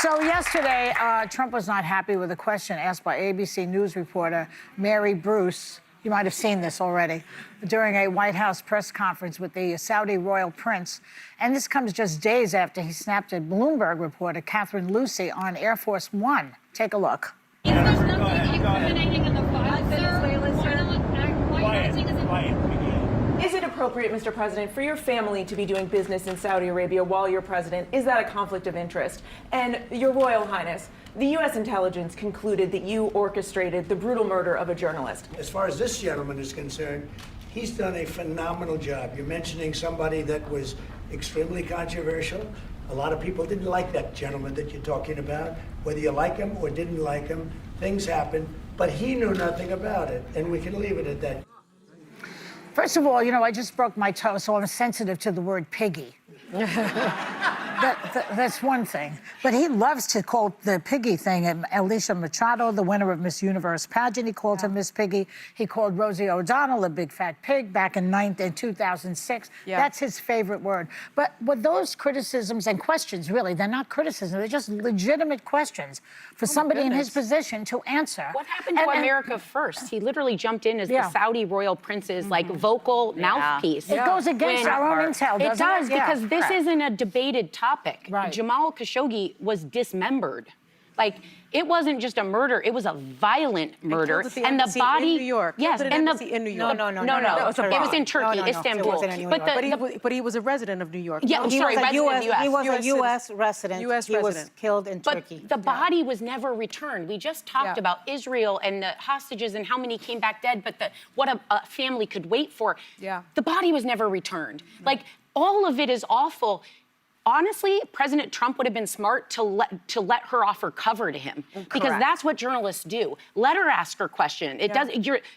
So yesterday, Trump was not happy with a question asked by ABC News reporter Mary Bruce. You might have seen this already, during a White House press conference with the Saudi royal prince. And this comes just days after he snapped at Bloomberg reporter Catherine Lucy on Air Force One. Take a look. Is there something incriminating in the file, Is it appropriate, Mr. President, for your family to be doing business in Saudi Arabia while you're president? Is that a conflict of interest? And Your Royal Highness, the U.S. intelligence concluded that you orchestrated the brutal murder of a journalist. As far as this gentleman is concerned, he's done a phenomenal job. You're mentioning somebody that was extremely controversial. A lot of people didn't like that gentleman that you're talking about. Whether you like him or didn't like him, things happen. But he knew nothing about it, and we can leave it at that. First of all, you know, I just broke my toe, so I'm sensitive to the word piggy. That's one thing. But he loves to call the piggy thing. And Alicia Machado, the winner of Miss Universe pageant, he called her Miss Piggy. He called Rosie O'Donnell a big fat pig back in 2006. Yeah. That's his favorite word. But with those criticisms and questions, really, they're not criticisms. They're just legitimate questions for somebody in his position to answer. What happened to America First? He literally jumped in as the Saudi royal prince's like vocal mouthpiece. It goes against our own intel, doesn't it? It does, because this isn't a debated topic. Right. Jamal Khashoggi was dismembered. Like, it wasn't just a murder, it was a violent murder. And the body in New York. Yes, and the in New York. No. It was in Turkey, Istanbul. It wasn't in New York. But he was a resident of New York. Yeah, resident of the US. He was a U.S. resident. US resident. He was killed in Turkey. But the body was never returned. We just talked about Israel and the hostages and how many came back dead, but what a family could wait for. Yeah. The body was never returned. Like, all of it is awful. Honestly, President Trump would have been smart to let her offer cover to him, because that's what journalists do. Let her ask her question. It does.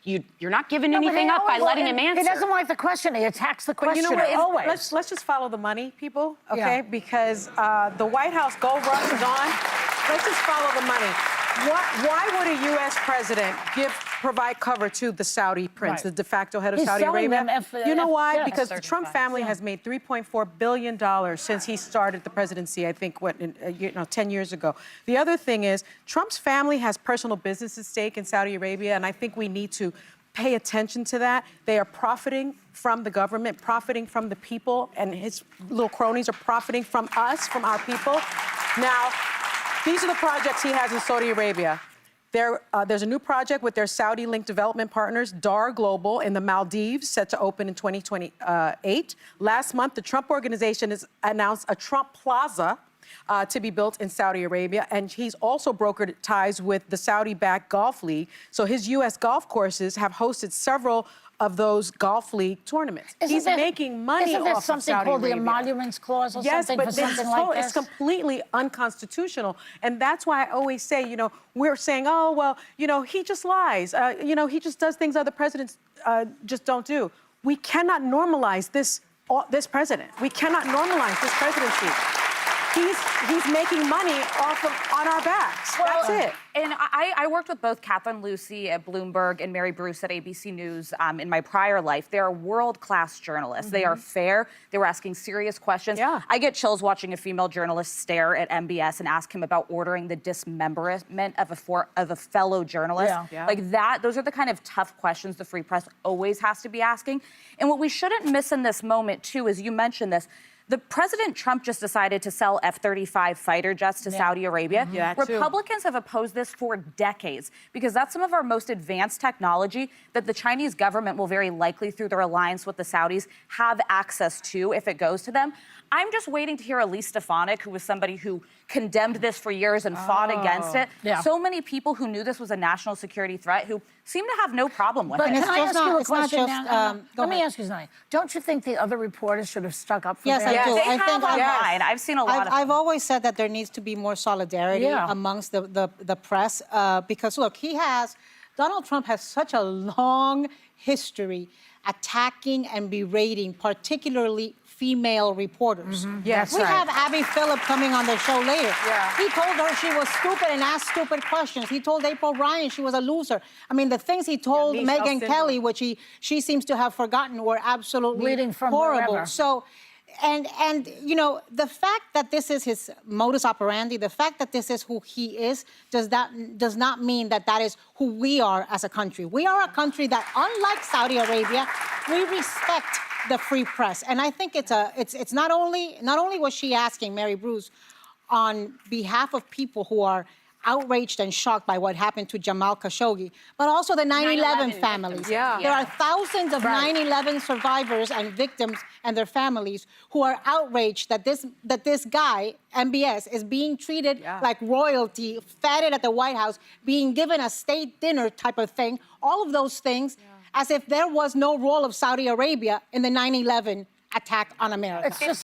You're not giving anything up by letting him answer. He doesn't like the question. He attacks the question. You know what? Always. Let's just follow the money, people. Okay, because the White House gold rush is on. Let's just follow the money. Why would a U.S. president provide cover to the Saudi prince, the de facto head of Saudi Arabia? You know why? Because the Trump family has made $3.4 billion since he started the presidency, I think, 10 years ago. The other thing is, Trump's family has personal business at stake in Saudi Arabia, and I think we need to pay attention to that. They are profiting from the government, profiting from the people, and his little cronies are profiting from us, from our people. Now, these are the projects he has in Saudi Arabia. There's a new project with their Saudi-linked development partners, DAR Global, in the Maldives, set to open in 2028. Last month, the Trump Organization has announced a Trump Plaza to be built in Saudi Arabia, and he's also brokered ties with the Saudi-backed Golf League. So his U.S. golf courses have hosted several of those golf league tournaments. He's making money off of Saudi Arabia. Isn't there something called the Emoluments Clause or something for something like this? It's completely unconstitutional. And that's why I always say, you know, we're saying, oh, well, you know, he just lies. You know, he just does things other presidents just don't do. We cannot normalize this president. We cannot normalize this presidency. He's making money on our backs. Well, that's it. And I worked with both Catherine Lucy at Bloomberg and Mary Bruce at ABC News in my prior life. They are world-class journalists. They are fair. They were asking serious questions. Yeah. I get chills watching a female journalist stare at MBS and ask him about ordering the dismemberment of a fellow journalist. Yeah. Like that, those are the kind of tough questions the free press always has to be asking. And what we shouldn't miss in this moment, too, is you mentioned this, the President Trump just decided to sell F-35 fighter jets to Saudi Arabia. Yeah, Republicans have opposed this for decades because that's some of our most advanced technology that the Chinese government will very likely, through their alliance with the Saudis, have access to if it goes to them. I'm just waiting to hear Elise Stefanik, who was somebody who condemned this for years and fought against it. Yeah. So many people who knew this was a national security threat who seem to have no problem with it. But can I ask you a question now? Let me ask you something. Don't you think the other reporters should have stuck up for them? Yes, I do. They have online. I've seen a lot of I've always said that there needs to be more solidarity amongst the press because, look, Donald Trump has such a long history attacking and berating, particularly female reporters. Yes, we have Abby Phillip coming on the show later. Yeah. He told her she was stupid and asked stupid questions. He told April Ryan she was a loser. I mean, the things he told Megyn Kelly, which she seems to have forgotten, were absolutely horrible. Wherever. So And you know, the fact that this is his modus operandi, the fact that this is who he is, does not mean that that is who we are as a country. We are a country that, unlike Saudi Arabia, we respect the free press. And I think it's not only was she asking, Mary Bruce, on behalf of people who are outraged and shocked by what happened to Jamal Khashoggi, but also the 9/11 families. Yeah. There are thousands of 9/11 survivors and victims and their families who are outraged that this guy, MBS, is being treated like royalty, feted at the White House, being given a state dinner type of thing, all of those things, as if there was no role of Saudi Arabia in the 9/11 attack on America. It's just